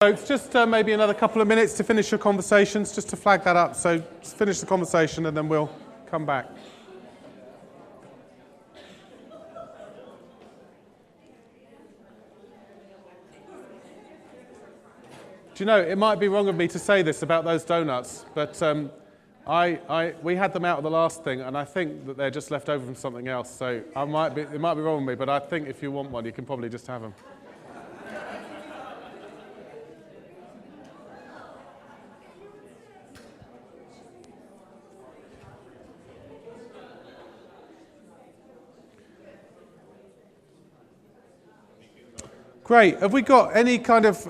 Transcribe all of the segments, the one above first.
Folks, just maybe another couple of minutes to finish your conversations, just to flag that up. So just finish the conversation and then we'll come back. Do you know, it might be wrong of me to say this about those donuts, but we had them out of the last thing, and I think that they're just left over from something else. So it might be wrong with me, but I think if you want one, you can probably just have them. Great. Have we got any kind of...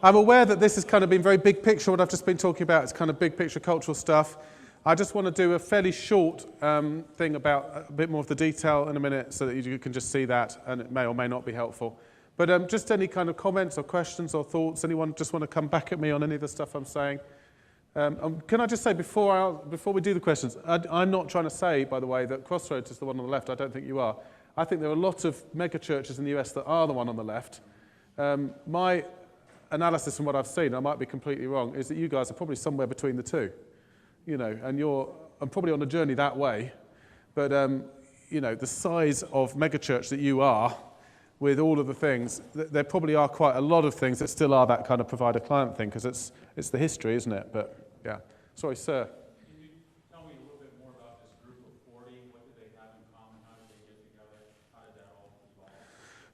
I'm aware that this has kind of been very big picture, what I've just been talking about. It's kind of big picture cultural stuff. I just want to do a fairly short thing about a bit more of the detail in a minute so that you can just see that, and it may or may not be helpful. But just any kind of comments or questions or thoughts? Anyone just want to come back at me on any of the stuff I'm saying? Can I just say before we do the questions, I'm not trying to say, by the way, that Crossroads is the one on the left. I don't think you are. I think there are a lot of mega churches in the US that are the one on the left. My analysis from what I've seen, I might be completely wrong, is that you guys are probably somewhere between the two, you know, and I'm probably on a journey that way, but you know, the size of megachurch that you are, with all of the things, there probably are quite a lot of things that still are that kind of provider-client thing, because it's the history, isn't it? But yeah, sorry, sir. Can you tell me a little bit more about this group of 40? What do they have in common? How did they get together? How did that all evolve?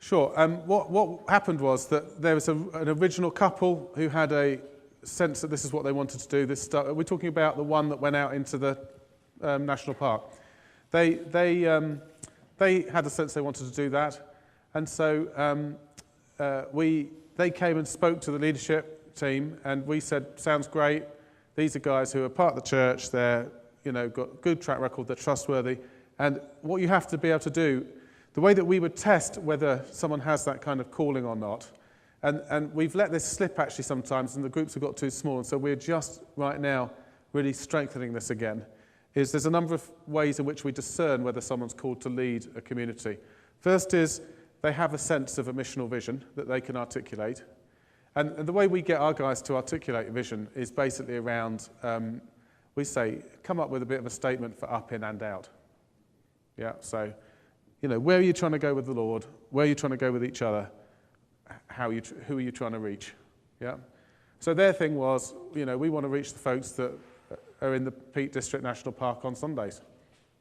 Sure. What happened was that there was an original couple who had a sense that this is what they wanted to do. We're talking about the one that went out into the national park. They had a sense they wanted to do that, and so they came and spoke to the leadership team, and we said, "Sounds great. These are guys who are part of the church. They're got good track record. They're trustworthy, and what you have to be able to do." The way that we would test whether someone has that kind of calling or not, and we've let this slip actually sometimes, and the groups have got too small, and so we're just right now really strengthening this again, is there's a number of ways in which we discern whether someone's called to lead a community. First is they have a sense of a missional vision that they can articulate, and the way we get our guys to articulate a vision is basically around, we say, come up with a bit of a statement for up, in, and out. Yeah, so... where are you trying to go with the Lord? Where are you trying to go with each other? Who are you trying to reach? Yeah. So their thing was, we want to reach the folks that are in the Peak District National Park on Sundays.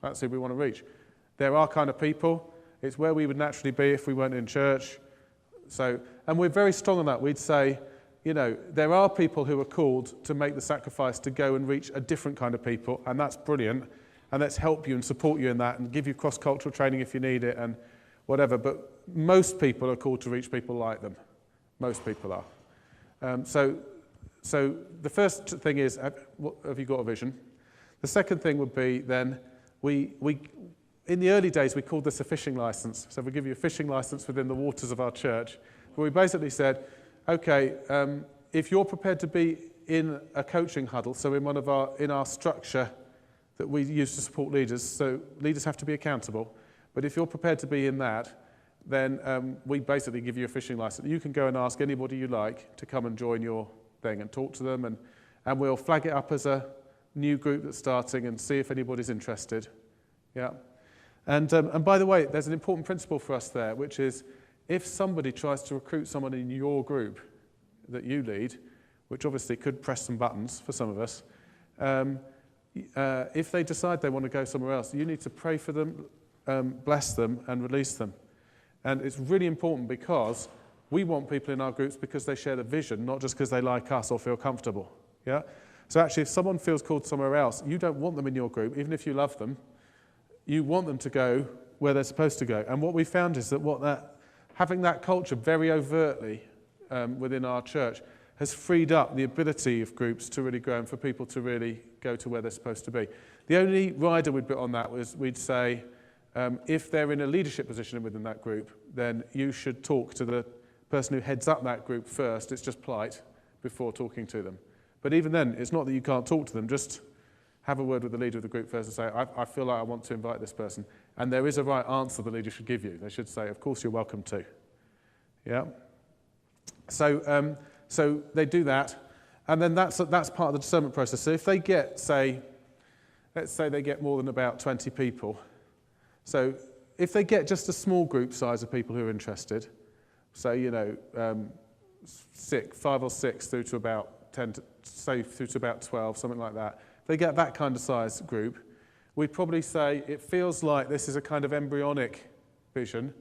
That's who we want to reach. They're our kind of people. It's where we would naturally be if we weren't in church. And we're very strong on that. We'd say, there are people who are called to make the sacrifice to go and reach a different kind of people, and that's brilliant. And let's help you and support you in that and give you cross-cultural training if you need it and whatever. But most people are called to reach people like them. Most people are. So the first thing is, have you got a vision? The second thing would be then, we in the early days, we called this a fishing license. So we give you a fishing license within the waters of our church. Where we basically said, okay, if you're prepared to be in a coaching huddle, so in our structure, that we use to support leaders, so leaders have to be accountable. But if you're prepared to be in that, then we basically give you a fishing license. You can go and ask anybody you like to come and join your thing and talk to them, and we'll flag it up as a new group that's starting and see if anybody's interested. Yeah. And by the way, there's an important principle for us there, which is if somebody tries to recruit someone in your group that you lead, which obviously could press some buttons for some of us, if they decide they want to go somewhere else, you need to pray for them, bless them, and release them. And it's really important because we want people in our groups because they share the vision, not just because they like us or feel comfortable. Yeah. So actually, if someone feels called somewhere else, you don't want them in your group, even if you love them. You want them to go where they're supposed to go. And what we found is that having that culture very overtly within our church has freed up the ability of groups to really grow and for people to really go to where they're supposed to be. The only rider we'd put on that was we'd say, if they're in a leadership position within that group, then you should talk to the person who heads up that group first. It's just polite before talking to them. But even then, it's not that you can't talk to them, just have a word with the leader of the group first and say, I feel like I want to invite this person. And there is a right answer the leader should give you. They should say, of course you're welcome to. Yeah? So So they do that, and then that's part of the discernment process. So if they get, let's say they get more than about 20 people, so if they get just a small group size of people who are interested, say, 5 or 6 through to about 10, through to about 12, something like that, if they get that kind of size group, we'd probably say it feels like this is a kind of embryonic vision.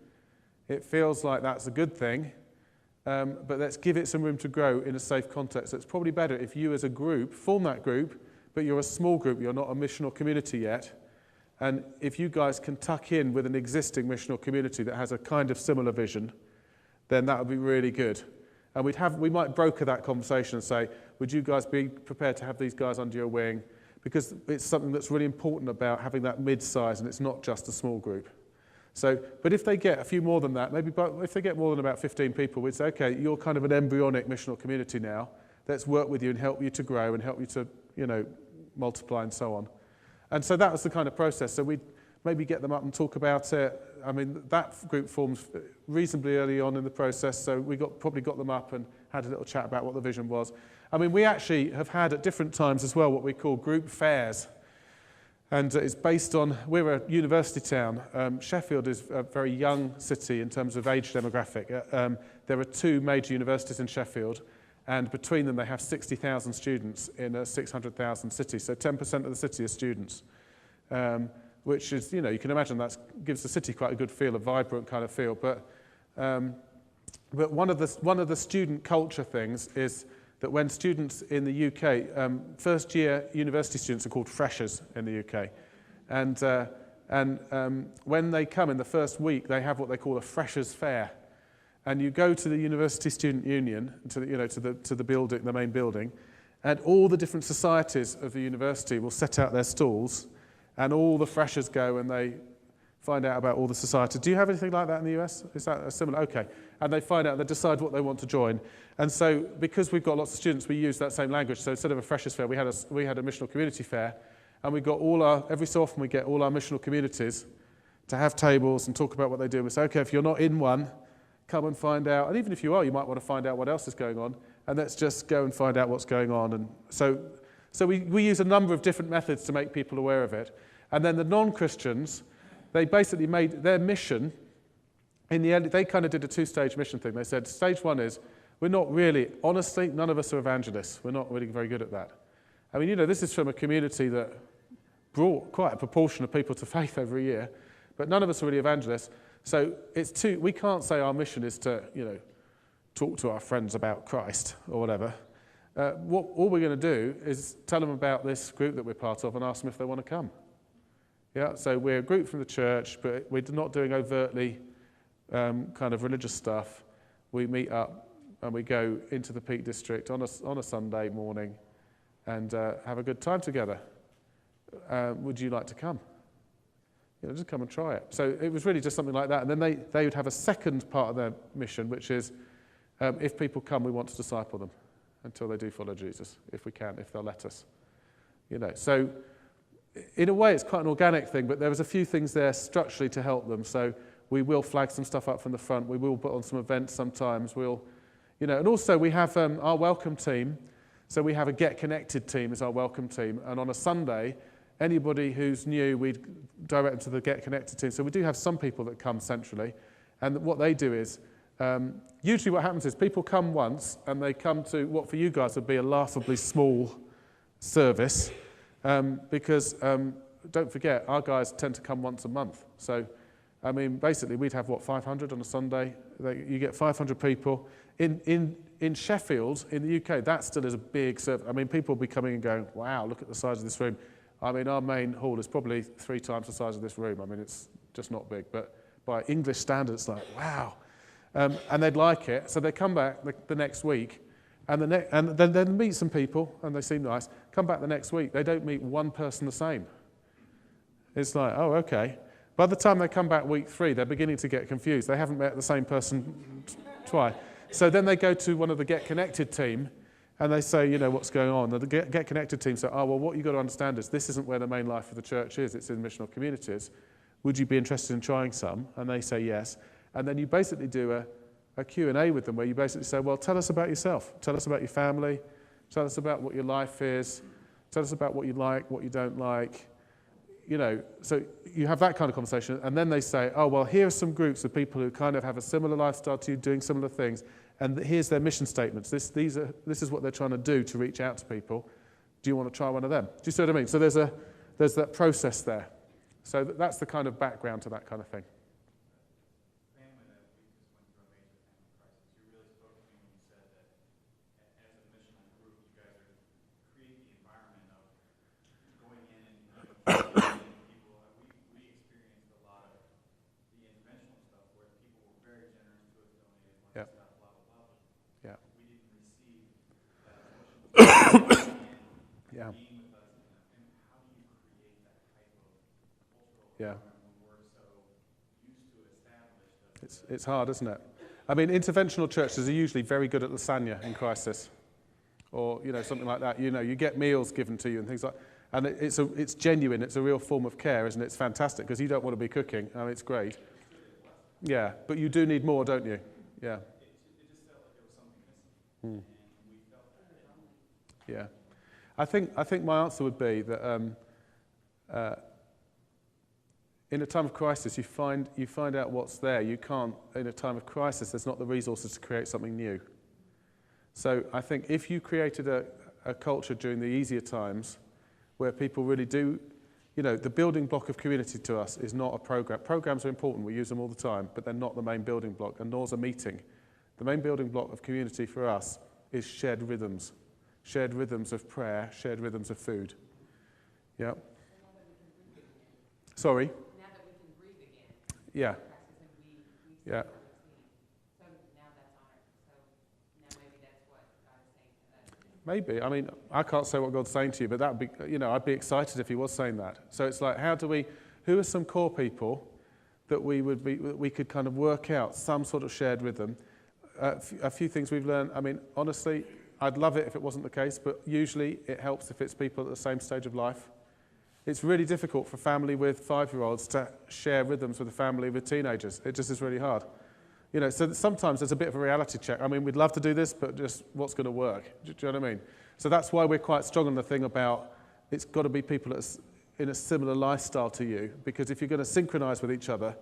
It feels like that's a good thing, but let's give it some room to grow in a safe context. So it's probably better if you as a group form that group, but you're a small group, you're not a missional community yet, and if you guys can tuck in with an existing missional community that has a kind of similar vision, then that would be really good. And we might broker that conversation and say, would you guys be prepared to have these guys under your wing? Because it's something that's really important about having that mid-size, and it's not just a small group. So, but if they get a few more than that, maybe if they get more than about 15 people, we'd say, okay, you're kind of an embryonic missional community now. Let's work with you and help you to grow and help you to, multiply and so on. And so that was the kind of process. So we'd maybe get them up and talk about it. I mean, that group formed reasonably early on in the process, so we probably got them up and had a little chat about what the vision was. I mean, we actually have had at different times as well what we call group fairs. And it's based on, we're a university town. Sheffield is a very young city in terms of age demographic. There are 2 major universities in Sheffield, and between them they have 60,000 students in a 600,000 city. So 10% of the city are students, which is, you can imagine that gives the city quite a good feel, a vibrant kind of feel. But one of the student culture things is that when students in the UK, first-year university students are called freshers in the UK, and when they come in the first week, they have what they call a freshers' fair, and you go to the University Student Union, to the building, the main building, and all the different societies of the university will set out their stalls, and all the freshers go and they find out about all the societies. Do you have anything like that in the US? Is that similar? Okay. And they find out, they decide what they want to join. And so, because we've got lots of students, we use that same language. So instead of a freshers' fair, we had a missional community fair, and we got every so often we get all our missional communities to have tables and talk about what they do. We say, okay, if you're not in one, come and find out. And even if you are, you might want to find out what else is going on. And let's just go and find out what's going on. And so we use a number of different methods to make people aware of it. And then the non-Christians, they basically made their mission, in the end, they kind of did a 2-stage mission thing. They said, stage 1 is, we're not really, honestly, none of us are evangelists. We're not really very good at that. I mean, this is from a community that brought quite a proportion of people to faith every year, but none of us are really evangelists. So we can't say our mission is to, talk to our friends about Christ or whatever. All we're going to do is tell them about this group that we're part of and ask them if they want to come. Yeah, so we're a group from the church, but we're not doing overtly kind of religious stuff. We meet up and we go into the Peak District on a Sunday morning and have a good time together. Would you like to come? Just come and try it. So it was really just something like that. And then they would have a second part of their mission, which is if people come, we want to disciple them until they do follow Jesus, if we can, if they'll let us. So in a way, it's quite an organic thing, but there was a few things there structurally to help them. So we will flag some stuff up from the front. We will put on some events sometimes. And also we have our welcome team. So we have a Get Connected team as our welcome team. And on a Sunday, anybody who's new, we'd direct them to the Get Connected team. So we do have some people that come centrally. And what they do is, usually what happens is people come once and they come to what for you guys would be a laughably small service. Because don't forget, our guys tend to come once a month. So, I mean, basically, we'd have, 500 on a Sunday? You get 500 people. In Sheffield, in the UK, that still is a big service. I mean, people will be coming and going, wow, look at the size of this room. I mean, our main hall is probably 3 times the size of this room. I mean, it's just not big. But by English standards, it's like, wow. And they'd like it. So they come back the next week. And then they meet some people, and they seem nice. Come back the next week, they don't meet one person the same. It's like, oh, okay. By the time they come back week 3, they're beginning to get confused. They haven't met the same person twice. So then they go to one of the Get Connected team, and they say, what's going on? And the Get Connected team say, oh, well, what you've got to understand is this isn't where the main life of the church is. It's in missional communities. Would you be interested in trying some? And they say yes. And then you basically do a Q&A with them where you basically say, well, tell us about yourself. Tell us about your family. Tell us about what your life is. Tell us about what you like, what you don't like. You know, so you have that kind of conversation, and then they say, oh, well, here are some groups of people who kind of have a similar lifestyle to you, doing similar things, and here's their mission statements. This is what they're trying to do to reach out to people. Do you want to try one of them? Do you see what I mean? So there's that process there. So that's the kind of background to that kind of thing. Family that we just went through a major family crisis. You really spoke to me when you said that as a missional group, you guys are create the environment of going in and people. We experienced a lot of the interventional stuff where people were very generous to us, donated money, Yep. stuff, blah blah blah. But Yeah. we didn't receive that emotional Yeah. being with us. And how do you create that type of cultural Yeah. environment when we're so used to established? It's hard, isn't it? I mean, interventional churches are usually very good at lasagna in crisis, or something like that. You get meals given to you and things like. And it's genuine. It's a real form of care, isn't it? It's fantastic because you don't want to be cooking. I mean, it's great. Yeah, but you do need more, don't you? Yeah. It just felt like there was something missing, and we felt that. Yeah. I think my answer would be that in a time of crisis, you find out what's there. You can't, in a time of crisis, there's not the resources to create something new. So I think if you created a culture during the easier times where people really do, the building block of community to us is not a program. Programs are important, we use them all the time, but they're not the main building block, and nor's a meeting. The main building block of community for us is shared rhythms of prayer, shared rhythms of food. Yeah. Sorry? Now that we can breathe again. Yeah. We Yeah. so now that's on it. So now maybe that's what God is saying to us. Maybe. I mean, I can't say what God's saying to you, but that would be, I'd be excited if he was saying that. So it's like, who are some core people that we could kind of work out some sort of shared rhythm? A few things we've learned. I mean, honestly, I'd love it if it wasn't the case, but usually it helps if it's people at the same stage of life. It's really difficult for a family with 5-year-olds to share rhythms with a family with teenagers. It just is really hard. So sometimes there's a bit of a reality check. I mean, we'd love to do this, but just what's going to work? Do you know what I mean? So that's why we're quite strong on the thing about it's got to be people that's in a similar lifestyle to you, because if you're going to synchronize with each other,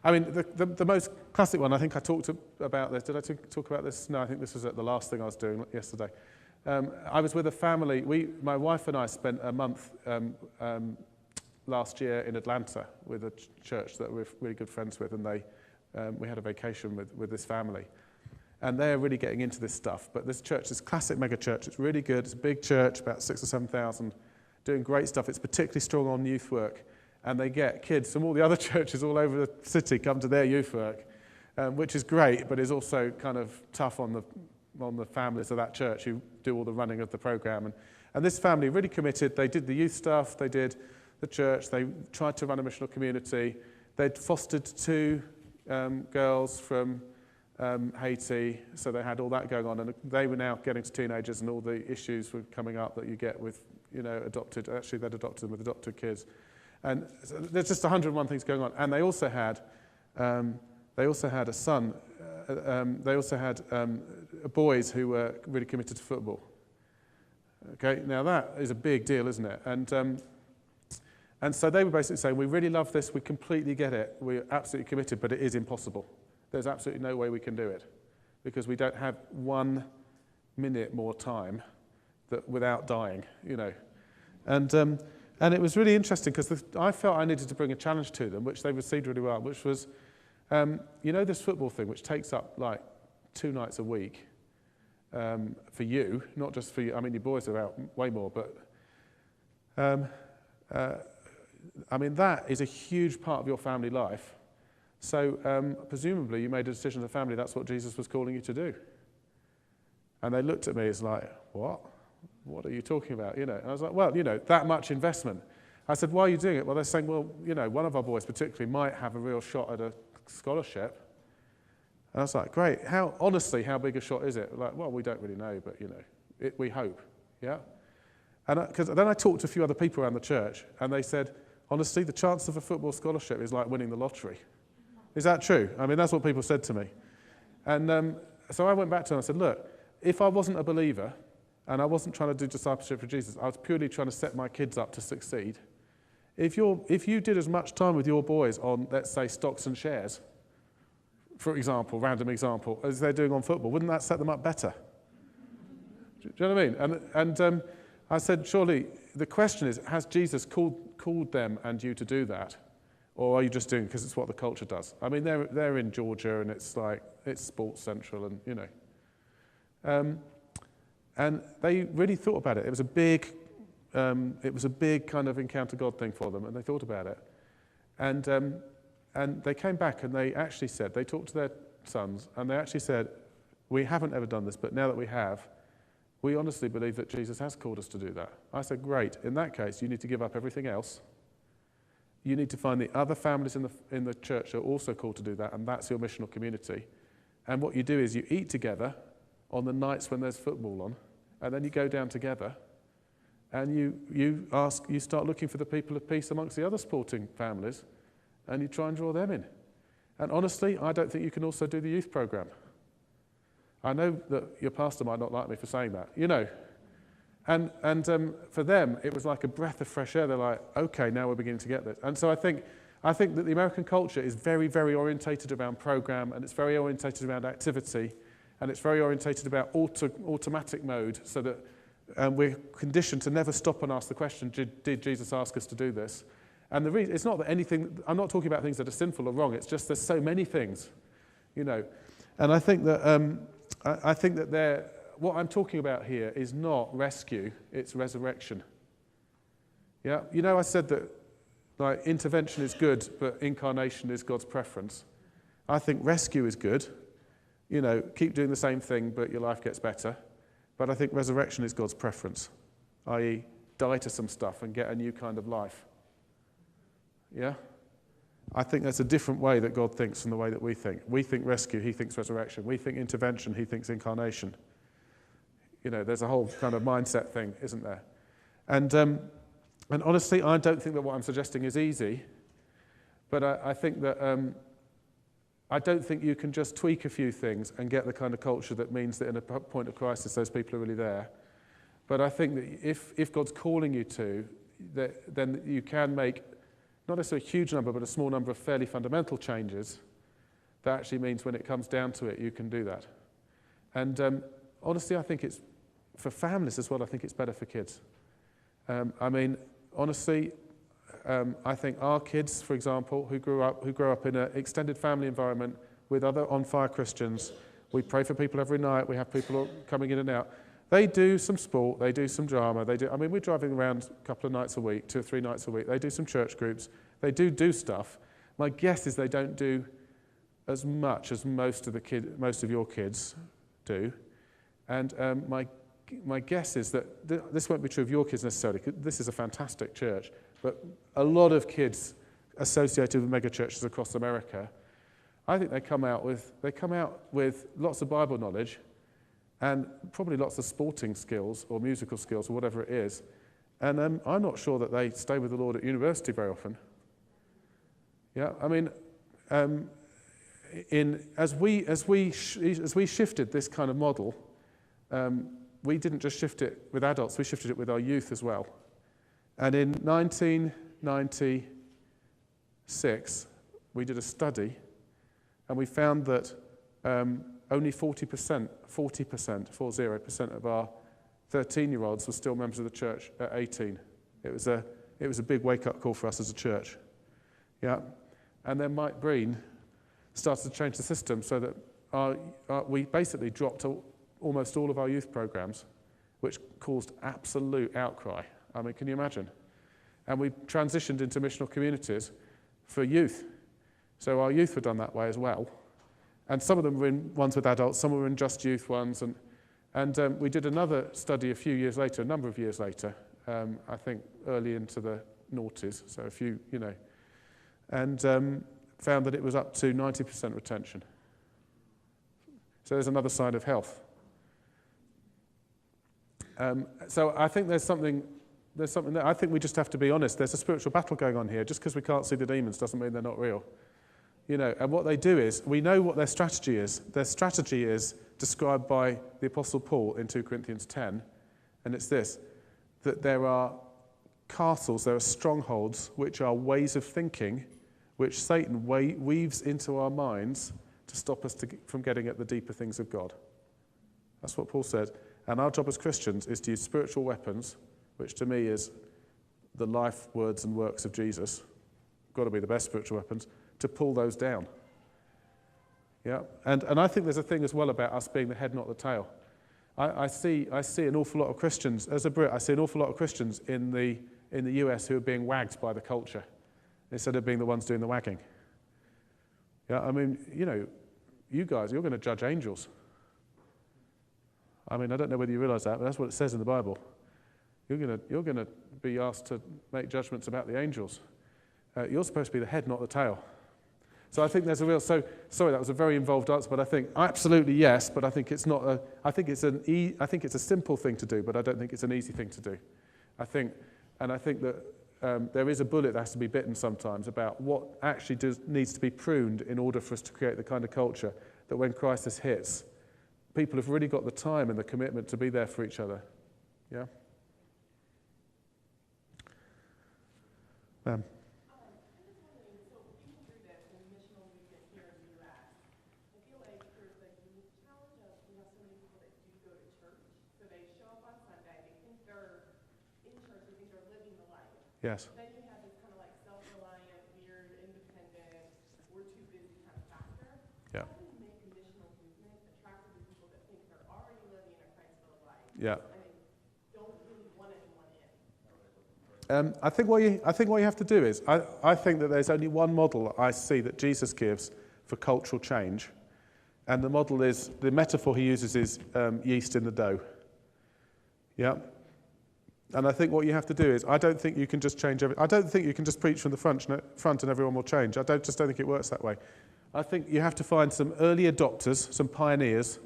I mean, the most classic one, I think I talked about this. Did I talk about this? No, I think this was at the last thing I was doing yesterday. I was with a family. My wife and I spent a month last year in Atlanta with a church that we're really good friends with, and we had a vacation with this family. And they're really getting into this stuff. But this church is classic mega church. It's really good. It's a big church, about 6,000 or 7,000, doing great stuff. It's particularly strong on youth work. And they get kids from all the other churches all over the city come to their youth work, which is great, but is also kind of tough on the families of that church who do all the running of the program. And this family really committed. They did the youth stuff. They did the church. They tried to run a missional community. They'd fostered 2 girls from Haiti, so they had all that going on. And they were now getting to teenagers, and all the issues were coming up that you get with, adopted. Actually, they'd adopted them with adopted kids. And so there's just 101 things going on. And they also had a son. They also had boys who were really committed to football. Okay, now that is a big deal, isn't it? And so they were basically saying, we really love this, we completely get it, we're absolutely committed, but it is impossible. There's absolutely no way we can do it because we don't have 1 minute more time without dying, And it was really interesting because I felt I needed to bring a challenge to them, which they received really well, which was, this football thing, which takes up like 2 nights a week for you, not just for you. I mean, your boys are out way more, but that is a huge part of your family life. So presumably you made a decision as a family, that's what Jesus was calling you to do. And they looked at me as like, what? What are you talking about? And I was like, well, that much investment. I said, why are you doing it? Well, they're saying, well, one of our boys particularly might have a real shot at a scholarship. And I was like, great. Honestly, how big a shot is it? Like, well, we don't really know, but, we hope. Yeah? And because then I talked to a few other people around the church, and they said, honestly, the chance of a football scholarship is like winning the lottery. Is that true? I mean, that's what people said to me. And so I went back to him and I said, look, if I wasn't a believer and I wasn't trying to do discipleship for Jesus, I was purely trying to set my kids up to succeed. If you did as much time with your boys on, let's say, stocks and shares, for example, random example, as they're doing on football, wouldn't that set them up better? Do you know what I mean? And I said, surely the question is, has Jesus called them and you to do that? Or are you just doing it because it's what the culture does? I mean, they're in Georgia and it's Sports Central and, you know. And they really thought about it. It was a big kind of encounter God thing for them, and they thought about it. And they came back and they actually said, they talked to their sons, and they actually said, we haven't ever done this, but now that we have, we honestly believe that Jesus has called us to do that. I said, great. In that case, you need to give up everything else. You need to find the other families in the church that are also called to do that, and that's your missional community. And what you do is you eat together on the nights when there's football on, and then you go down together, and you start looking for the people of peace amongst the other sporting families, and you try and draw them in. And honestly, I don't think you can also do the youth program. I know that your pastor might not like me for saying that, you know. And for them, it was like a breath of fresh air. They're like, okay, now we're beginning to get this. And so I think that the American culture is very, very orientated around program, and it's very orientated around activity, and it's very orientated about automatic mode, so that we're conditioned to never stop and ask the question, did Jesus ask us to do this? And the reason, it's not that anything, I'm not talking about things that are sinful or wrong, it's just there's so many things, you know. And I think that what I'm talking about here is not rescue, it's resurrection. Yeah, you know, I said that like intervention is good, but incarnation is God's preference. I think rescue is good. You know, keep doing the same thing, but your life gets better. But I think resurrection is God's preference, i.e. die to some stuff and get a new kind of life. Yeah? I think that's a different way that God thinks from the way that we think. We think rescue, he thinks resurrection. We think intervention, he thinks incarnation. You know, there's a whole kind of mindset thing, isn't there? And honestly, I don't think that what I'm suggesting is easy, but I think that I don't think you can just tweak a few things and get the kind of culture that means that in a point of crisis, those people are really there. But I think that if God's calling you to, then you can make not necessarily a huge number, but a small number of fairly fundamental changes. That actually means when it comes down to it, you can do that. And honestly, I think it's, for families as well, I think it's better for kids. I mean, honestly, I think our kids, for example, who grow up in an extended family environment with other on-fire Christians, we pray for people every night, we have people coming in and out. They do some sport, they do some drama, we're driving around a couple of nights a week, 2 or 3 nights a week, they do some church groups, they do stuff. My guess is they don't do as much as most of your kids do. And my guess is that this won't be true of your kids necessarily, because this is a fantastic church, but a lot of kids associated with mega churches across America, I think they come out with lots of Bible knowledge and probably lots of sporting skills or musical skills or whatever it is. And I'm not sure that they stay with the Lord at university very often. Yeah, I mean, as we shifted this kind of model, we didn't just shift it with adults, we shifted it with our youth as well. And in 1996, we did a study, and we found that only 40% of our 13-year-olds were still members of the church at 18. It was a big wake-up call for us as a church. Yeah, and then Mike Breen started to change the system so that we basically dropped almost all of our youth programs, which caused absolute outcry. I mean, can you imagine? And we transitioned into missional communities for youth. So our youth were done that way as well. And some of them were in ones with adults, some were in just youth ones. And we did another study a few years later, a number of years later, I think early into the noughties, so a few, you know, and found that it was up to 90% retention. So there's another side of health. So I think there's something there. I think we just have to be honest. There's a spiritual battle going on here. Just because we can't see the demons doesn't mean they're not real. And what they do is, we know what their strategy is. Their strategy is described by the Apostle Paul in 2 Corinthians 10, and it's this, that there are castles, there are strongholds, which are ways of thinking, which Satan weaves into our minds to stop us from getting at the deeper things of God. That's what Paul said. And our job as Christians is to use spiritual weapons, which to me is the life, words, and works of Jesus. Got to be the best spiritual weapons, to pull those down. Yeah, and I think there's a thing as well about us being the head, not the tail. I see an awful lot of Christians, as a Brit, I see an awful lot of Christians in the US who are being wagged by the culture instead of being the ones doing the wagging. Yeah, I mean, you guys, you're going to judge angels. I mean, I don't know whether you realise that, but that's what it says in the Bible. You're going to be asked to make judgments about the angels. You're supposed to be the head, not the tail. So I think there's a real. So sorry, that was a very involved answer, but I think absolutely yes. But I think it's not a. I think it's a simple thing to do, but I don't think it's an easy thing to do. I think that there is a bullet that has to be bitten sometimes about what actually needs to be pruned in order for us to create the kind of culture that when crisis hits, people have really got the time and the commitment to be there for each other. Yeah. Ma'am. Yes. Then you have this kind of like self-reliant, weird, independent, we're too busy kind of factor. Yeah. How do you make a missional movement attractive to people that think they're already living a Christ-filled life? Yeah. And they don't really want anyone in. I think what you have to do is, I think that there's only one model I see that Jesus gives for cultural change, and the model is, the metaphor he uses is yeast in the dough. Yeah. And I think what you have to do is, I don't think you can just change everything. I don't think you can just preach from the front and everyone will change. I just don't think it works that way. I think you have to find some early adopters, some pioneers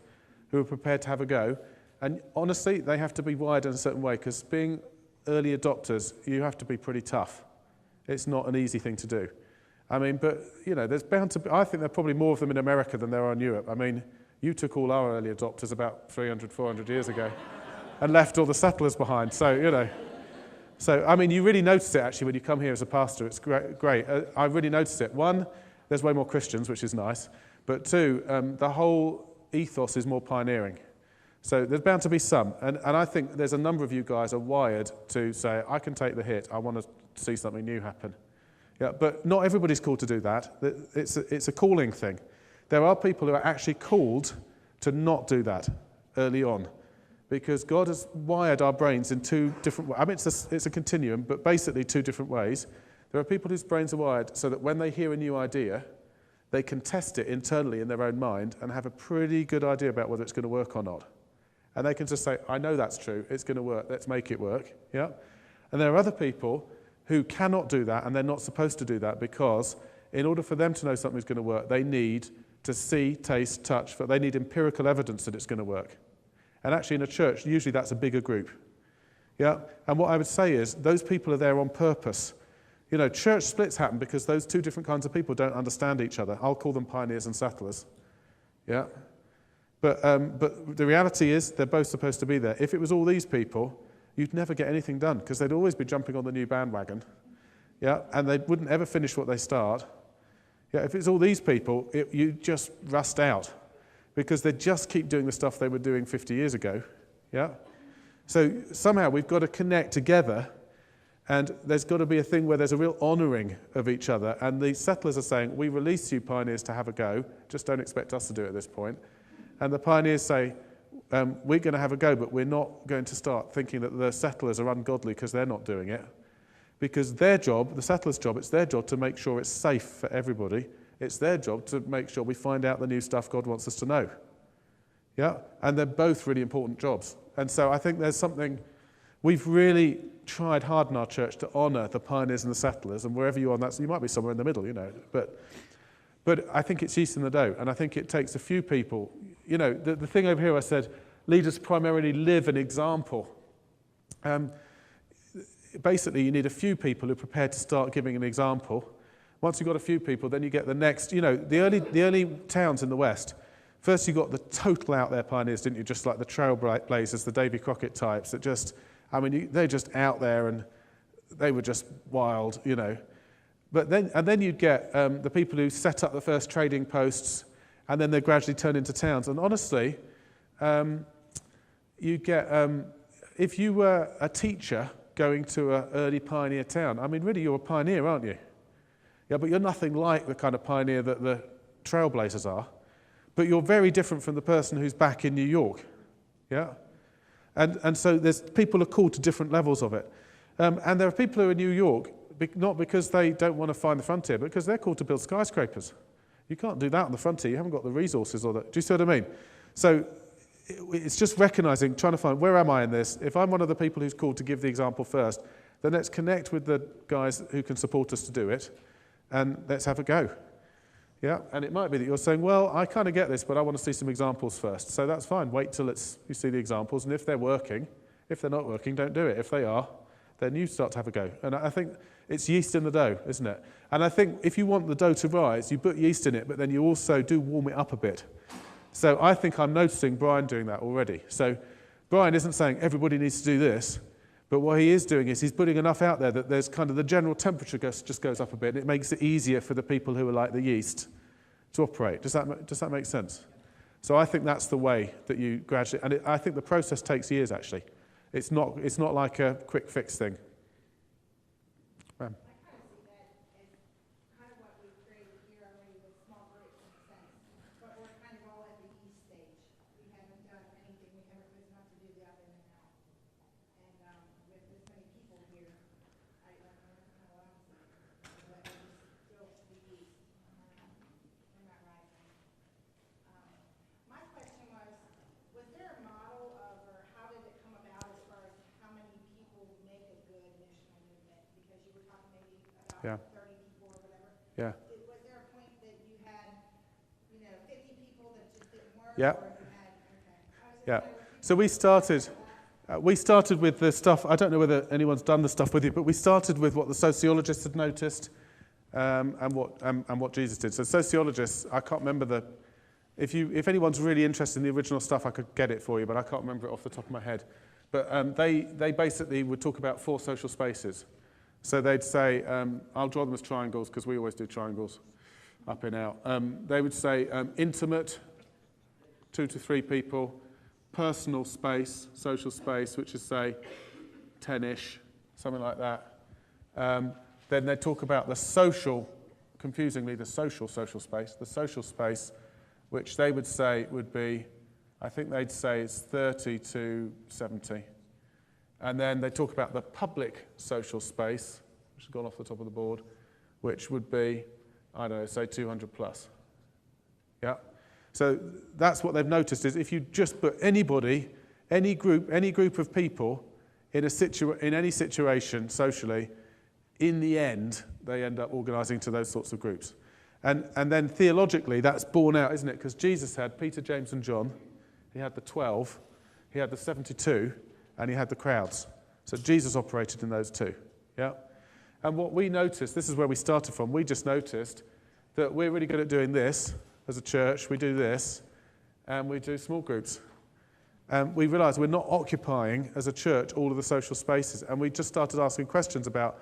who are prepared to have a go. And honestly, they have to be wired in a certain way, because being early adopters, you have to be pretty tough. It's not an easy thing to do. I mean, but, there's bound to be, I think there are probably more of them in America than there are in Europe. I mean, you took all our early adopters about 300, 400 years ago. And left all the settlers behind. So, I mean, you really notice it actually when you come here as a pastor. It's great. I really noticed it. One, there's way more Christians, which is nice. But two, the whole ethos is more pioneering. So there's bound to be some. And I think there's a number of you guys are wired to say, I can take the hit. I want to see something new happen. Yeah, but not everybody's called to do that. It's a calling thing. There are people who are actually called to not do that early on. Because God has wired our brains in two different ways. I mean, it's a continuum, but basically two different ways. There are people whose brains are wired so that when they hear a new idea, they can test it internally in their own mind and have a pretty good idea about whether it's going to work or not. And they can just say, I know that's true, it's going to work, let's make it work. Yeah. And there are other people who cannot do that, and they're not supposed to do that, because in order for them to know something's going to work, they need to see, taste, touch, they need empirical evidence that it's going to work. And actually in a church, usually that's a bigger group. Yeah? And what I would say is, those people are there on purpose. Church splits happen because those two different kinds of people don't understand each other. I'll call them pioneers and settlers. Yeah? But the reality is, they're both supposed to be there. If it was all these people, you'd never get anything done, because they'd always be jumping on the new bandwagon. Yeah? And they wouldn't ever finish what they start. Yeah? If it's all these people, you just rust out, because they just keep doing the stuff they were doing 50 years ago. Yeah? So somehow we've got to connect together, and there's got to be a thing where there's a real honouring of each other. And the settlers are saying, we release you pioneers to have a go, just don't expect us to do it at this point. And the pioneers say, we're going to have a go, but we're not going to start thinking that the settlers are ungodly because they're not doing it. Because their job, the settlers' job, it's their job to make sure it's safe for everybody. It's their job to make sure we find out the new stuff God wants us to know. Yeah? And they're both really important jobs. And so I think there's something, we've really tried hard in our church to honour the pioneers and the settlers, and wherever you are, you might be somewhere in the middle, But I think it's yeast in the dough, and I think it takes a few people. The thing over here I said, leaders primarily live an example. Basically, you need a few people who are prepared to start giving an example. Once you've got a few people, then you get the next, the early towns in the West. First you got the total out there pioneers, didn't you? Just like the trailblazers, the Davy Crockett types that just, they're just out there and they were just wild, But then you'd get the people who set up the first trading posts, and then they gradually turn into towns. And honestly, you get, if you were a teacher going to an early pioneer town, really you're a pioneer, aren't you? Yeah, but you're nothing like the kind of pioneer that the trailblazers are. But you're very different from the person who's back in New York. Yeah? And so there's people are called to different levels of it. And there are people who are in New York, not because they don't want to find the frontier, but because they're called to build skyscrapers. You can't do that on the frontier. You haven't got the resources or that. Do you see what I mean? So it's just recognizing, trying to find, where am I in this? If I'm one of the people who's called to give the example first, then let's connect with the guys who can support us to do it, and let's have a go. Yeah, and it might be that you're saying, well, I kind of get this, but I want to see some examples first. So that's fine. Wait till you see the examples, and if they're working, if they're not working, don't do it. If they are, then you start to have a go. And I think it's yeast in the dough, isn't it? And I think if you want the dough to rise, you put yeast in it, but then you also do warm it up a bit. So I think I'm noticing Brian doing that already. So Brian isn't saying everybody needs to do this, but what he is doing is he's putting enough out there that there's kind of the general temperature just goes up a bit, and it makes it easier for the people who are like the yeast to operate. Does that make sense? So I think that's the way that you gradually, and I think the process takes years actually. It's not like a quick fix thing. I kind of see that as kind of what we've created here already with small groups in a sense, but we're kind of all at the yeast stage. We haven't done anything, we haven't risen up to do the other than that. And with this many people here, I don't know what I'm saying, but it is still the yeast. We're not rising. My question was there a model of, or how did it come about as far as how many people make a good missional movement? Because you were talking maybe about 30 people or whatever. Yeah. Was there a point that you had, 50 people that just didn't work? Yeah. Or you had, okay. Yeah. So we started with the stuff, I don't know whether anyone's done the stuff with you, but we started with what the sociologists had noticed and what Jesus did. So sociologists, I can't remember if anyone's really interested in the original stuff, I could get it for you, but I can't remember it off the top of my head. But they basically would talk about 4 social spaces. So they'd say, I'll draw them as triangles because we always do triangles, up and out. They would say intimate, 2 to 3 people, personal space, social space, which is, say, 10-ish, something like that. Then they talk about the social, confusingly, the social space, which they would say would be, I think they'd say it's 30 to 70. And then they talk about the public social space, which has gone off the top of the board, which would be, I don't know, say 200 plus. Yeah. So that's what they've noticed is if you just put anybody, any group of people in any situation socially, in the end, they end up organising to those sorts of groups. And then theologically, that's borne out, isn't it? Because Jesus had Peter, James, and John. He had the 12. He had the 72, and he had the crowds. So Jesus operated in those 2. Yeah. And what we noticed, this is where we started from. We just noticed that we're really good at doing this. As a church, we do this, and we do small groups. And we realised we're not occupying, as a church, all of the social spaces. And we just started asking questions about,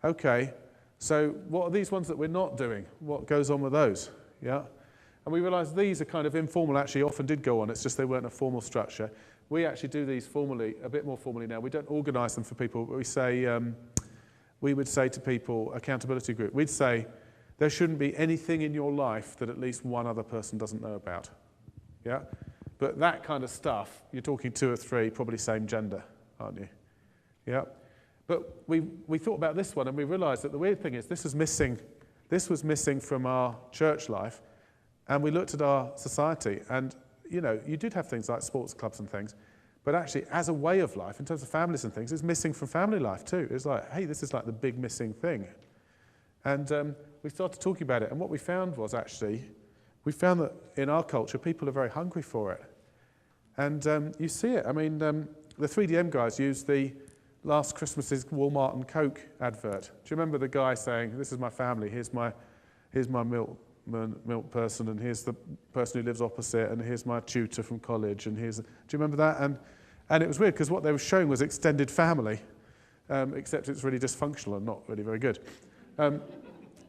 okay, so what are these ones that we're not doing? What goes on with those? Yeah. And we realised these are kind of informal, actually often did go on. It's just they weren't a formal structure. We actually do these formally, a bit more formally now. We don't organise them for people, but we would say to people, accountability group, we'd say, there shouldn't be anything in your life that at least one other person doesn't know about. Yeah? But that kind of stuff, you're talking 2 or 3, probably same gender, aren't you? Yeah? But we thought about this one and we realised that the weird thing is this was missing from our church life, and we looked at our society and, you did have things like sports clubs and things, but actually as a way of life, in terms of families and things, it's missing from family life too. It's like, hey, this is like the big missing thing. And we started talking about it, and what we found was we found that in our culture, people are very hungry for it. And you see it. I mean, the 3DM guys use the last Christmas's Walmart and Coke advert. Do you remember the guy saying, "This is my family, here's my milk person, and here's the person who lives opposite, and here's my tutor from college, and here's..." Do you remember that? And it was weird, because what they were showing was extended family, except it's really dysfunctional and not really very good.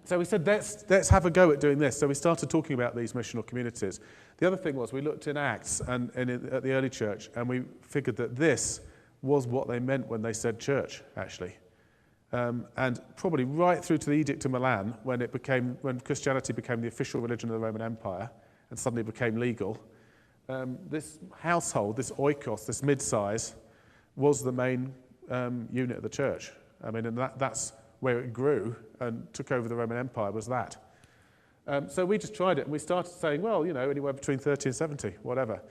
So we said, let's have a go at doing this. So we started talking about these missional communities. The other thing was we looked in Acts and at the early church, and we figured that this was what they meant when they said church, actually. And probably right through to the Edict of Milan, when Christianity became the official religion of the Roman Empire and suddenly became legal, this household, this oikos, this mid-size, was the main unit of the church. I mean, and that's where it grew and took over the Roman Empire, was that. So we just tried it, and we started saying, well, anywhere between 30 and 70, whatever.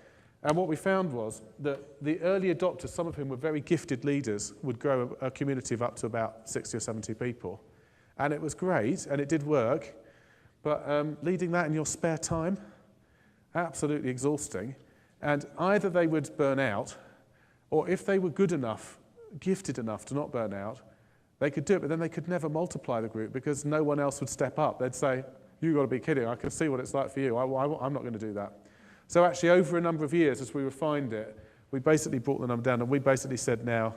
And what we found was that the early adopters, some of whom were very gifted leaders, would grow a community of up to about 60 or 70 people. And it was great, and it did work, but leading that in your spare time, absolutely exhausting. And either they would burn out, or if they were good enough, gifted enough to not burn out, they could do it, but then they could never multiply the group because no one else would step up. They'd say, "You've got to be kidding, I can see what it's like for you, I'm not going to do that." So actually, over a number of years, as we refined it, we basically brought the number down, and we basically said now,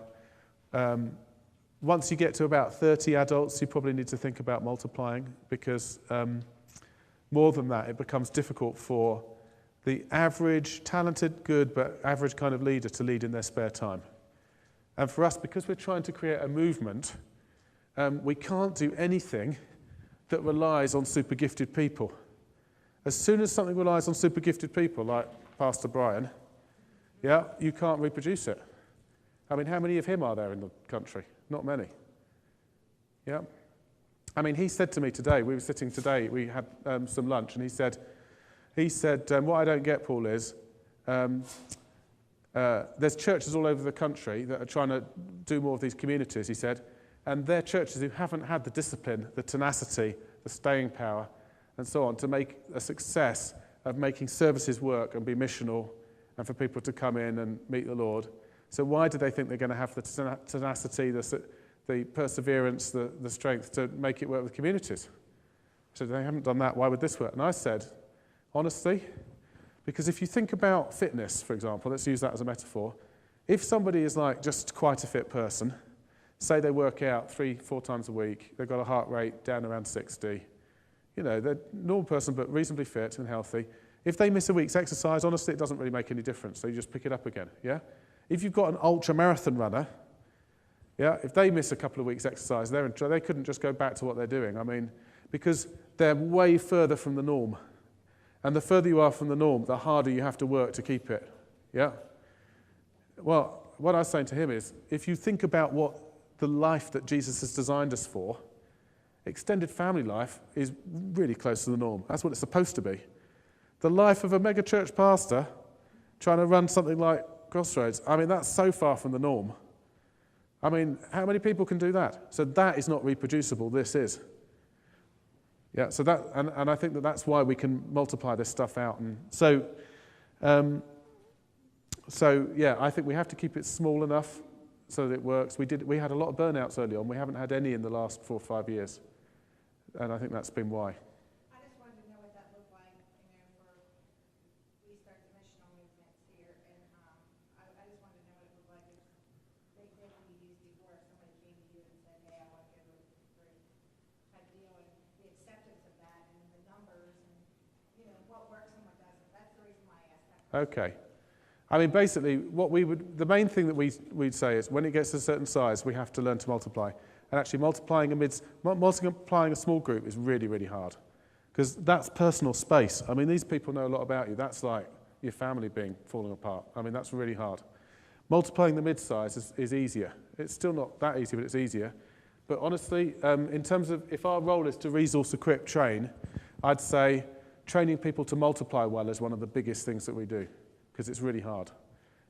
once you get to about 30 adults, you probably need to think about multiplying, because more than that, it becomes difficult for the average, talented, good, but average kind of leader to lead in their spare time. And for us, because we're trying to create a movement, we can't do anything that relies on super gifted people. As soon as something relies on super gifted people, like Pastor Brian, you can't reproduce it. I mean, how many of him are there in the country? Not many. Yeah. I mean, he said to me today, we were sitting today, we had some lunch, and he said, what I don't get, Paul, is there's churches all over the country that are trying to do more of these communities, he said, and they're churches who haven't had the discipline, the tenacity, the staying power, and so on, to make a success of making services work and be missional and for people to come in and meet the Lord. So why do they think they're going to have the tenacity, the perseverance, the strength to make it work with communities? So they haven't done that, why would this work? And I said, honestly, because if you think about fitness, for example, let's use that as a metaphor, if somebody is like just quite a fit person, say they work out 3-4 times a week, they've got a heart rate down around 60, they're a normal person but reasonably fit and healthy. If they miss a week's exercise, honestly, it doesn't really make any difference. So you just pick it up again, yeah? If you've got an ultra-marathon runner, if they miss a couple of weeks' exercise, they couldn't just go back to what they're doing. I mean, because they're way further from the norm. And the further you are from the norm, the harder you have to work to keep it, yeah? Well, what I was saying to him is, if you think about what the life that Jesus has designed us for, extended family life is really close to the norm. That's what it's supposed to be. The life of a mega church pastor trying to run something like Crossroads, I mean, that's so far from the norm. I mean, how many people can do that? So that is not reproducible, this is. Yeah, so that, and I think that's why we can multiply this stuff out. And so yeah, I think we have to keep it small enough so that it works. We had a lot of burnouts early on. We haven't had any in the last 4 or 5 years. And I think that's been why. I just wanted to know what that looked like, we started the missional movements here, and I just wanted to know what it looked like if they did what you used before, if somebody came to you and said, "Hey, I want to go to a type deal," and the acceptance of that, and the numbers, and what works and what doesn't. That's the reason why I asked that. Okay. I mean, basically, the main thing that we'd say is when it gets to a certain size, we have to learn to multiply. And actually, multiplying a small group is really, really hard, because that's personal space. I mean, these people know a lot about you. That's like your family falling apart. I mean, that's really hard. Multiplying the mid-size is easier. It's still not that easy, but it's easier. But honestly, in terms of if our role is to resource, equip, train, I'd say training people to multiply well is one of the biggest things that we do, because it's really hard.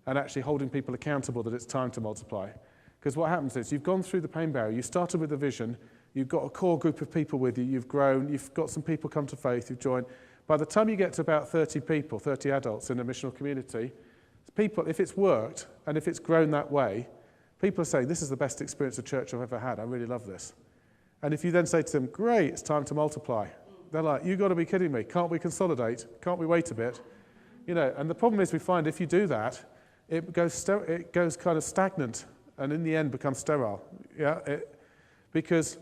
And actually holding people accountable that it's time to multiply. Because what happens is you've gone through the pain barrier, you started with a vision, you've got a core group of people with you, you've grown, you've got some people come to faith, you've joined. By the time you get to about 30 people, 30 adults in a missional community, people, if it's worked and if it's grown that way, People are saying, this is the best experience of church I've ever had. I really love this. And if you then say to them, great, it's time to multiply. They're like, you've got to be kidding me. Can't we consolidate? Can't we wait a bit? You know, and the problem is we find if you do that, it goes kind of stagnant and in the end becomes sterile. Yeah, because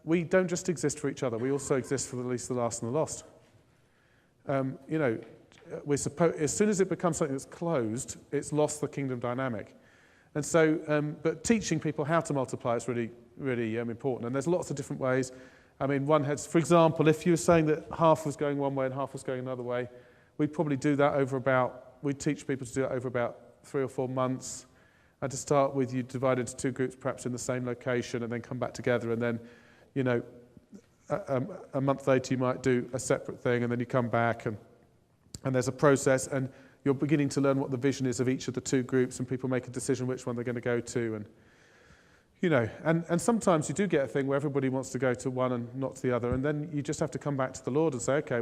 we don't just exist for each other. We also exist for the least, the last, and the lost. You know, as soon as it becomes something that's closed, it's lost the kingdom dynamic. And so, but teaching people how to multiply is really, really important. And there's lots of different ways. I mean, one has, for example, if you were saying that half was going one way and half was going another way, we'd probably do that we'd teach people to do it over about 3 or 4 months. And to start with, you divide into 2 groups, perhaps in the same location, and then come back together. And then, you know, a month later, you might do a separate thing, and then you come back, and there's a process, and you're beginning to learn what the vision is of each of the 2 groups, and people make a decision which one they're going to go to. And, you know, and sometimes you do get a thing where everybody wants to go to one and not to the other, and then you just have to come back to the Lord and say, okay,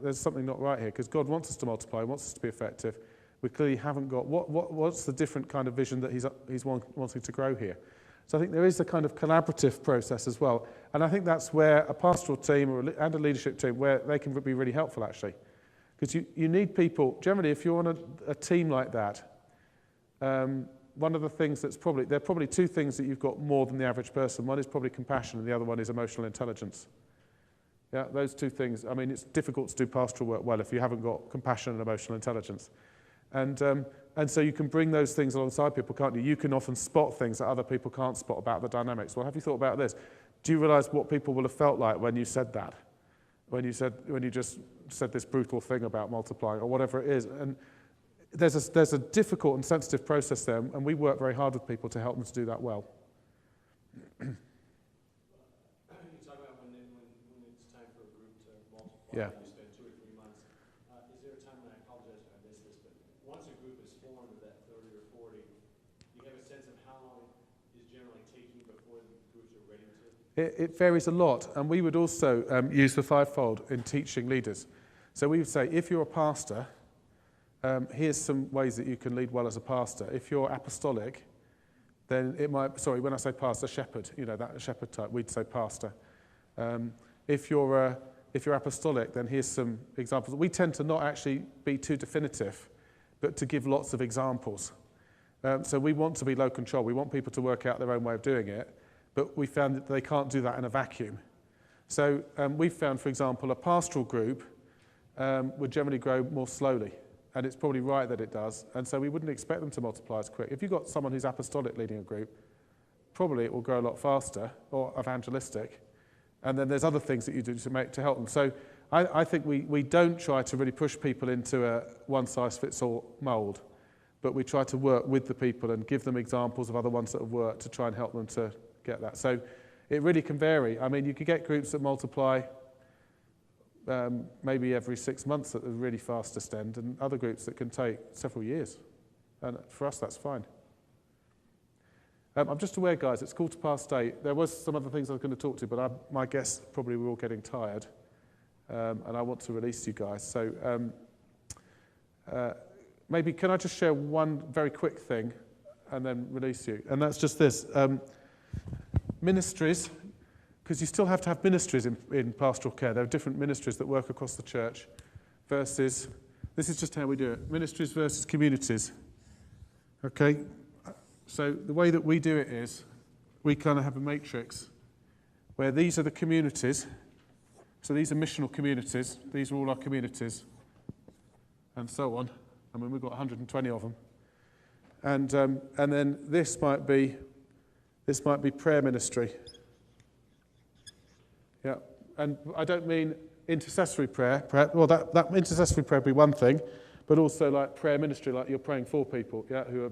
there's something not right here, because God wants us to multiply, He wants us to be effective. We clearly haven't got, what's the different kind of vision that he's wanting to grow here? So I think there is a kind of collaborative process as well. And I think that's where a pastoral team and a leadership team, where they can be really helpful, actually. Because you need people, generally, if you're on a team like that, one of the things there are probably 2 things that you've got more than the average person. One is probably compassion, and the other one is emotional intelligence. Yeah, those 2 things. I mean, it's difficult to do pastoral work well if you haven't got compassion and emotional intelligence. And so you can bring those things alongside people, can't you? You can often spot things that other people can't spot about the dynamics. Well, have you thought about this? Do you realise what people will have felt like when you said that? When you just said this brutal thing about multiplying or whatever it is? And there's a difficult and sensitive process there, and we work very hard with people to help them to do that well. You talk about when it's time for a group to multiply. Yeah. You spend 2 or 3 months. Is there a time, and I apologize if I missed this, but once a group is formed of that 30 or 40, you have a sense of how long is generally taking before the groups are ready to? It varies a lot, and we would also use the 5-fold in teaching leaders. So we would say, if you're a pastor, here's some ways that you can lead well as a pastor. If you're apostolic, then it might, when I say pastor, shepherd, you know, that shepherd type, we'd say pastor. If you're apostolic, then here's some examples. We tend to not actually be too definitive, but to give lots of examples. So we want to be low control. We want people to work out their own way of doing it, but we found that they can't do that in a vacuum. So we've found, for example, a pastoral group would generally grow more slowly, and it's probably right that it does, and so we wouldn't expect them to multiply as quick. If you've got someone who's apostolic leading a group, probably it will grow a lot faster, or evangelistic, and then there's other things that you do to help them. So I think we don't try to really push people into a one-size-fits-all mould, but we try to work with the people and give them examples of other ones that have worked to try and help them to get that. So it really can vary. I mean, you could get groups that multiply maybe every 6 months at the really fastest end, and other groups that can take several years. And for us, that's fine. I'm just aware, guys, it's 8:15. There was some other things I was going to talk to, but my guess probably we're all getting tired, and I want to release you guys. So maybe can I just share one very quick thing and then release you? And that's just this. Ministries, because you still have to have ministries in pastoral care. There are different ministries that work across the church versus, this is just how we do it, ministries versus communities. Okay? So the way that we do it is, we kind of have a matrix where these are the communities. So these are missional communities. These are all our communities, and so on. I mean, we've got 120 of them. And then this might be prayer ministry. Yeah, and I don't mean intercessory prayer. Well, that intercessory prayer would be one thing, but also like prayer ministry, like you're praying for people, yeah, who are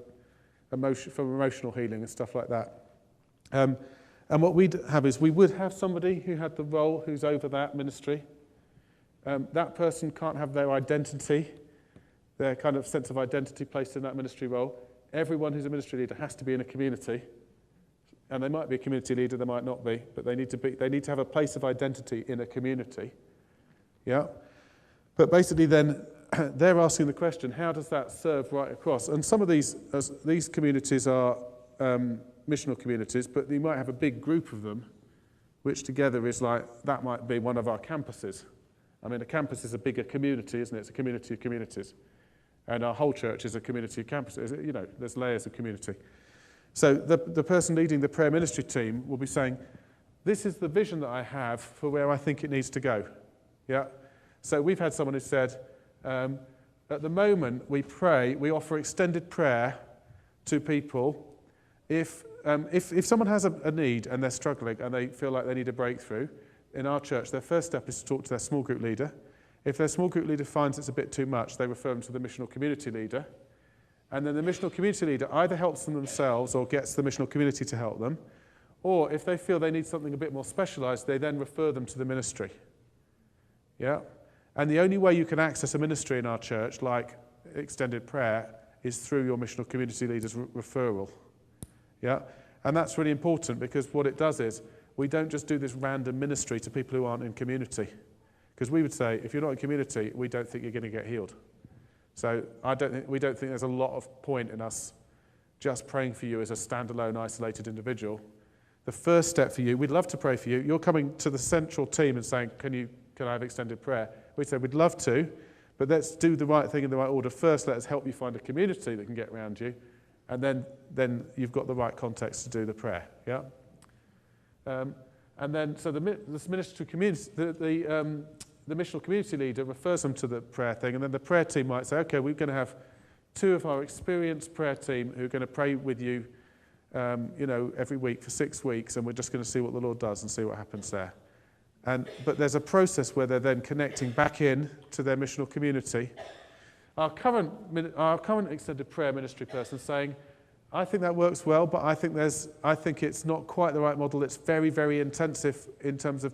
from emotional healing and stuff like that. And what we'd have is we would have somebody who had the role who's over that ministry. That person can't have their identity, their kind of sense of identity placed in that ministry role. Everyone who's a ministry leader has to be in a community. And they might be a community leader, they might not be, but they need to have a place of identity in a community. Yeah? But basically then, they're asking the question, how does that serve right across? And some of these communities are missional communities, but you might have a big group of them, which together is like, that might be one of our campuses. I mean, a campus is a bigger community, isn't it? It's a community of communities. And our whole church is a community of campuses. You know, there's layers of community. So the person leading the prayer ministry team will be saying, this is the vision that I have for where I think it needs to go. Yeah. So we've had someone who said, at the moment we offer extended prayer to people. If someone has a need and they're struggling and they feel like they need a breakthrough, in our church, their first step is to talk to their small group leader. If their small group leader finds it's a bit too much, they refer them to the missional community leader. And then the missional community leader either helps them themselves or gets the missional community to help them. Or if they feel they need something a bit more specialised, they then refer them to the ministry. Yeah? And the only way you can access a ministry in our church, like extended prayer, is through your missional community leader's referral. Yeah? And that's really important, because what it does is we don't just do this random ministry to people who aren't in community. Because we would say, if you're not in community, we don't think you're going to get healed. So we don't think there's a lot of point in us just praying for you as a standalone, isolated individual. The first step for you, we'd love to pray for you. You're coming to the central team and saying, can I have extended prayer? We'd say, we'd love to, but let's do the right thing in the right order. First, let us help you find a community that can get around you, and then you've got the right context to do the prayer. Yeah. And then, so this ministry community, the missional community leader refers them to the prayer thing, and then the prayer team might say, okay, we're going to have 2 of our experienced prayer team who are going to pray with you, every week for 6 weeks, and we're just going to see what the Lord does and see what happens there. But there's a process where they're then connecting back in to their missional community. Our current extended prayer ministry person saying, I think that works well, but I think it's not quite the right model. It's very, very intensive in terms of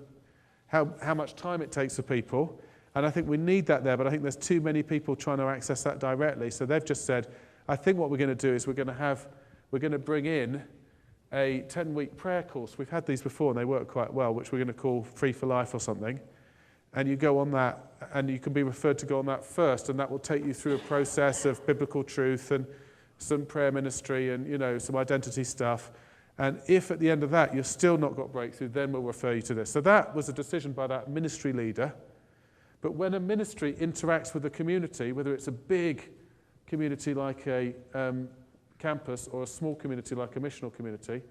how much time it takes for people. And I think we need that there, but I think there's too many people trying to access that directly. So they've just said, I think what we're going to do is we're going to bring in a 10-week prayer course. We've had these before and they work quite well, which we're going to call Free for Life or something. And you go on that, and you can be referred to go on that first, and that will take you through a process of biblical truth and some prayer ministry and, some identity stuff. And if at the end of that you've still not got breakthrough, then we'll refer you to this. So that was a decision by that ministry leader. But when a ministry interacts with the community, whether it's a big community like a campus or a small community like a missional community,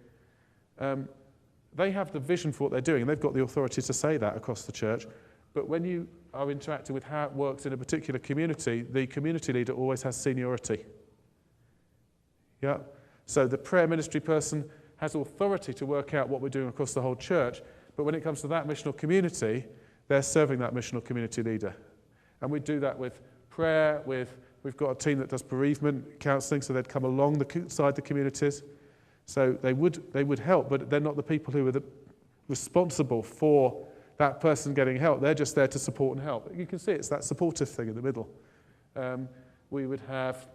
they have the vision for what they're doing, and they've got the authority to say that across the church. But when you are interacting with how it works in a particular community, the community leader always has seniority. Yeah. So the prayer ministry person has authority to work out what we're doing across the whole church, but when it comes to that missional community, they're serving that missional community leader. And we do that with prayer, we've got a team that does bereavement counselling, so they'd come alongside the communities. So they would help, but they're not the people who are responsible for that person getting help. They're just there to support and help. You can see it's that supportive thing in the middle. We would have,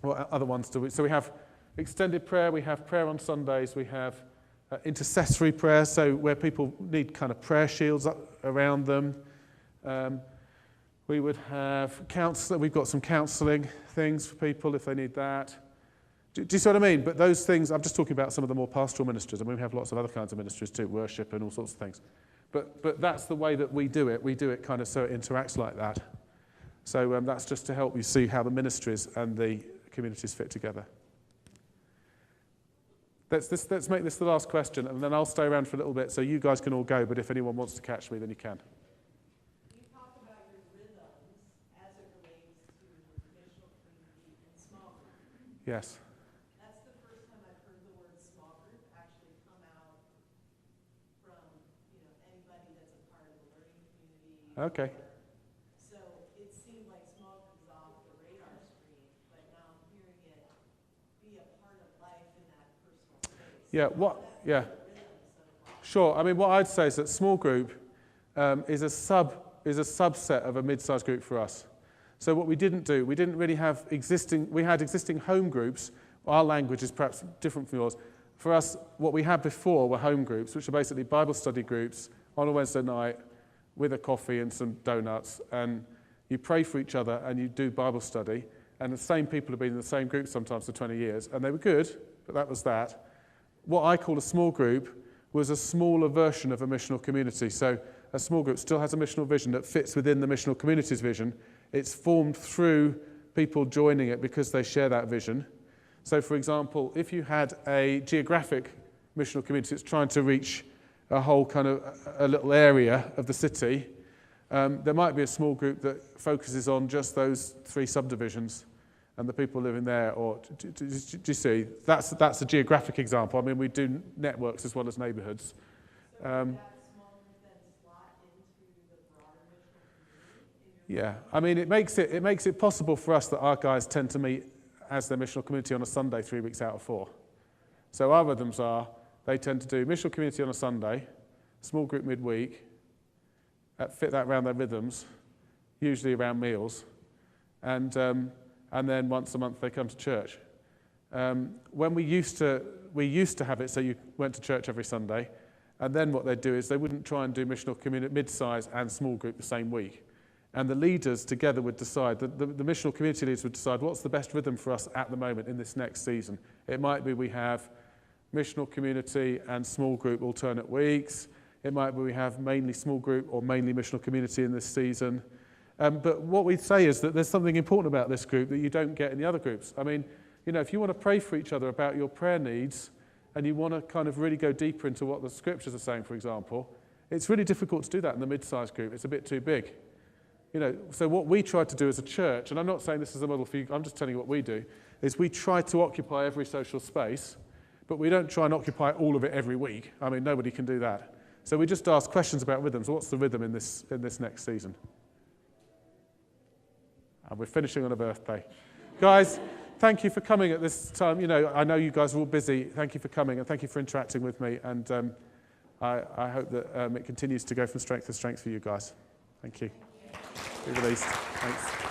what other ones do we? So we have extended prayer, we have prayer on Sundays, we have intercessory prayer, so where people need kind of prayer shields around them. We would have counselling. We've got some counselling things for people if they need that. Do you see what I mean? But those things, I'm just talking about some of the more pastoral ministries. I mean, we have lots of other kinds of ministries too, worship and all sorts of things. But that's the way that we do it. We do it kind of so it interacts like that. So that's just to help you see how the ministries and the communities fit together. Let's make this the last question, and then I'll stay around for a little bit so you guys can all go, but if anyone wants to catch me, then you can. You talk about your rhythms as it relates to missional community and small group. Yes. That's the first time I've heard the word small group actually come out from anybody that's a part of the learning community. Okay. So it seemed like small group is off the radar screen, but now I'm hearing it be a part of life in that personal space. Yeah. Sure. I mean, what I'd say is that small group is a subset of a mid-sized group for us. So what we didn't do, we didn't really have we had existing home groups. Our language is perhaps different from yours. For us, what we had before were home groups, which are basically Bible study groups on a Wednesday night with a coffee and some donuts, and you pray for each other and you do Bible study, and the same people have been in the same group sometimes for 20 years, and they were good, but that was that. What I call a small group was a smaller version of a missional community. So a small group still has a missional vision that fits within the missional community's vision. It's formed through people joining it because they share that vision. So, for example, if you had a geographic missional community that's trying to reach a whole kind of a little area of the city, there might be a small group that focuses on just those 3 subdivisions and the people living there. Or do you see? That's a geographic example. I mean, we do networks as well as neighbourhoods. So would that small group then slot into the broader missional community? Yeah, I mean, it makes it possible for us that our guys tend to meet as their missional community on a Sunday 3 weeks out of 4. So our rhythms are, they tend to do missional community on a Sunday, small group midweek, fit that around their rhythms, usually around meals, and then once a month they come to church. When we used to have it so you went to church every Sunday, and then what they'd do is they wouldn't try and do missional community, mid-size and small group the same week. And the leaders together would decide, the missional community leaders would decide what's the best rhythm for us at the moment in this next season. It might be we have missional community and small group alternate weeks. It might be we have mainly small group or mainly missional community in this season. But what we say is that there's something important about this group that you don't get in the other groups. I mean, you know, if you want to pray for each other about your prayer needs and you want to kind of really go deeper into what the scriptures are saying, for example, it's really difficult to do that in the mid-sized group. It's a bit too big. You know, so what we try to do as a church, and I'm not saying this is a model for you, I'm just telling you what we do, is we try to occupy every social space, but we don't try and occupy all of it every week. I mean, nobody can do that. So we just ask questions about rhythms. What's the rhythm in this next season? And we're finishing on a birthday. Guys, thank you for coming at this time. You know, I know you guys are all busy. Thank you for coming, and thank you for interacting with me. And I hope that it continues to go from strength to strength for you guys. Thank you. Be released. Thanks.